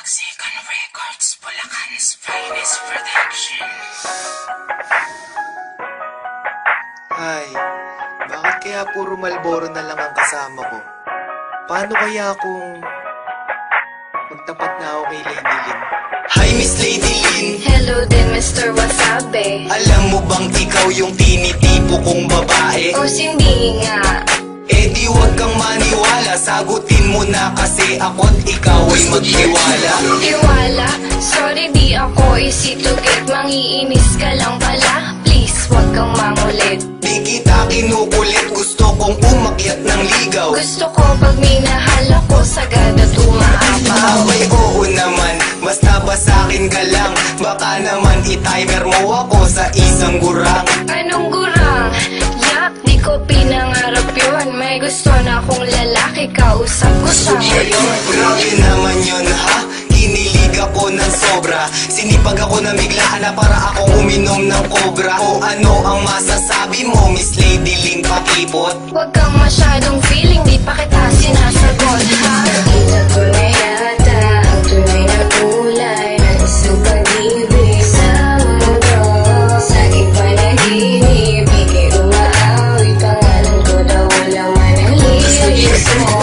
Second Records, Bulacan's finest production. Ay, bakit kaya puro Marlboro na lang ang kasama ko? Paano kaya kung magtapat na ako kay Lady Lynn? Hi Miss Lady Lynn. Hello din Mr. Wasabi. Alam mo bang ikaw yung tinitipo kong babae? O hindi nga. Eh di wag kang maniwala, sagutin mo na kasi ako't ikaw ay magtiwala. Tiwala? Sorry di ako easy to get. Mangiinis ka lang pala. Please wag kang mangulit. Di kita kinukulit, gusto kong umakyat ng ligaw. Gusto ko pag minahal ako sagad at umaapaw. Abay oo naman, basta ba sa'kin ka lang. Baka naman i-timer mo ako sa isang gurang. Anong gurang? Yak, di ko pinangarap yun. May gusto na akong lalaki, kausap ko siya ngayon. Grabe naman yun ha, kinilig ako ng sobra. Sinipag ako na biglaan na para akong uminom ng cobra. O ano ang masasabi mo Miss Lady Lynn Pakipot? Huwag kang masyadong feeling, di pa kita sinasagot ha. Nakita ko na yata ang tunay na kulay ng isang pag-ibig sa mundo. Sa aking panaginip, ika'y umaawi. Pangalan ko daw wala manalilis mo.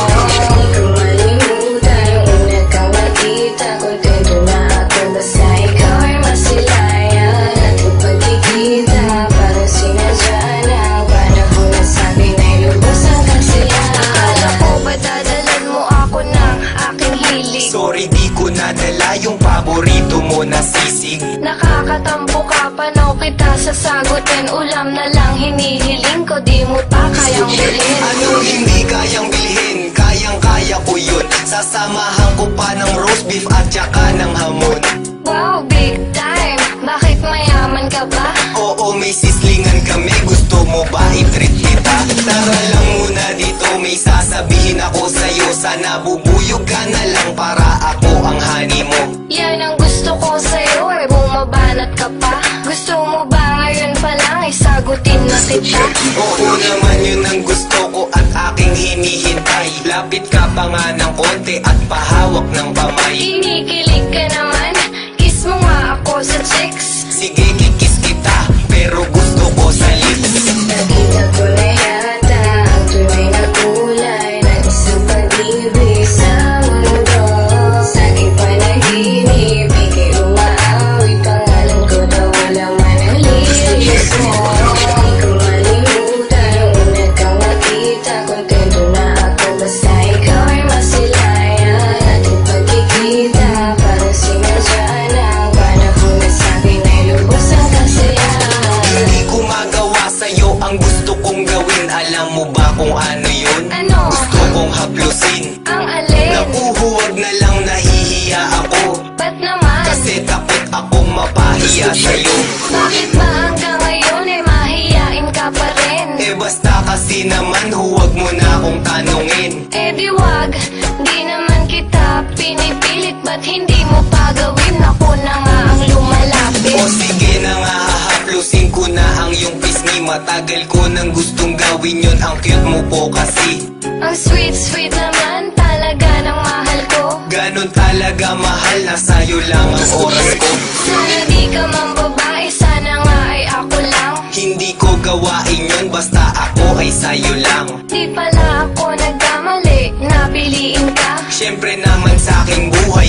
Di ko malimutan yung una kang nakita. Kontento na ako basta ikaw ay masilayan. At yung pagkikita parang sinadya na ang panahon na sa'kin ay lubos ang kasiyahan. Akala ko ba dadalan mo ako ng aking hilig? Sorry di ko nadala yung paborito mo na sisig. Nakakatampo ka, panaw kita sasagutin. Ulam na lang hinihiling ko, di mo pa kayang bilhin. Anong hindi kayang bilhin? Kayang-kaya ko yun. Sasamahan ko pa ng roast beef at saka ng hamon. Wow, big time! Bakit mayaman ka ba? Oo, may sislingan kami. Gusto mo ba i-treat kita? Tara lang muna dito, may sasabihin ako sa'yo. Sana bubuyog ka na lang para ako ang honey mo. Yan ang gusto ko sa'yo, eh bumabanat ka pa. Gusto mo ba ngayon pa lang, isagutin na kita? Oo naman yun ang gusto ko at aking hinihintay. Lapit ka pa nga ng konti at pahawak ng kamay. Kinikilig ka naman, kiss mo nga ako sa chicks. Sige, kikis kita, pero gusto ko sa lips. Nakita ko na yata ang tunay na kulay ng isang pag-ibig sa mundo. Sa aking panaginip, ika'y umaawi. Pangalan ko daw wala manalilis mo. Di ko malimutan yung una kang nakita. Kontento na ako basta ikaw ay masilayan. At yung pagkikita parang sinadya na ang panahon na sa'kin ay lubos ang kasiyahan. Hindi ko magawa sa'yo ang gusto kong gawin. Alam mo ba kung ano yun? Ano? Gusto kong haplusin. Ang alin? Nakuhuwag na lang, nahihiya ako. Ba't naman? Kasi takot akong mapahiya sa'yo. Bakit ba hanggang ngayon eh mahiyain ka pa rin? Eh basta kasi naman huwag mo na akong tanungin. Eh di wag, di naman kita pinipilit. Ba't hindi mo pa gawin? Ako na nga ang lumalapit. O sige na nga, hahaplusin ko na ang iyong pisngi. Matagal ko nang gustong gawin yun, ang cute mo po kasi. Ang sweet naman talaga ng mahal ko. Ganon talaga mahal, na sa'yo lang ang oras ko. Sana di ka man babae, sana nga ay ako lang. Hindi ko gawain yun, basta ako ay sa'yo lang. Di pala ako nagkamali, napiliin ka. Siyempre naman sa'king buhay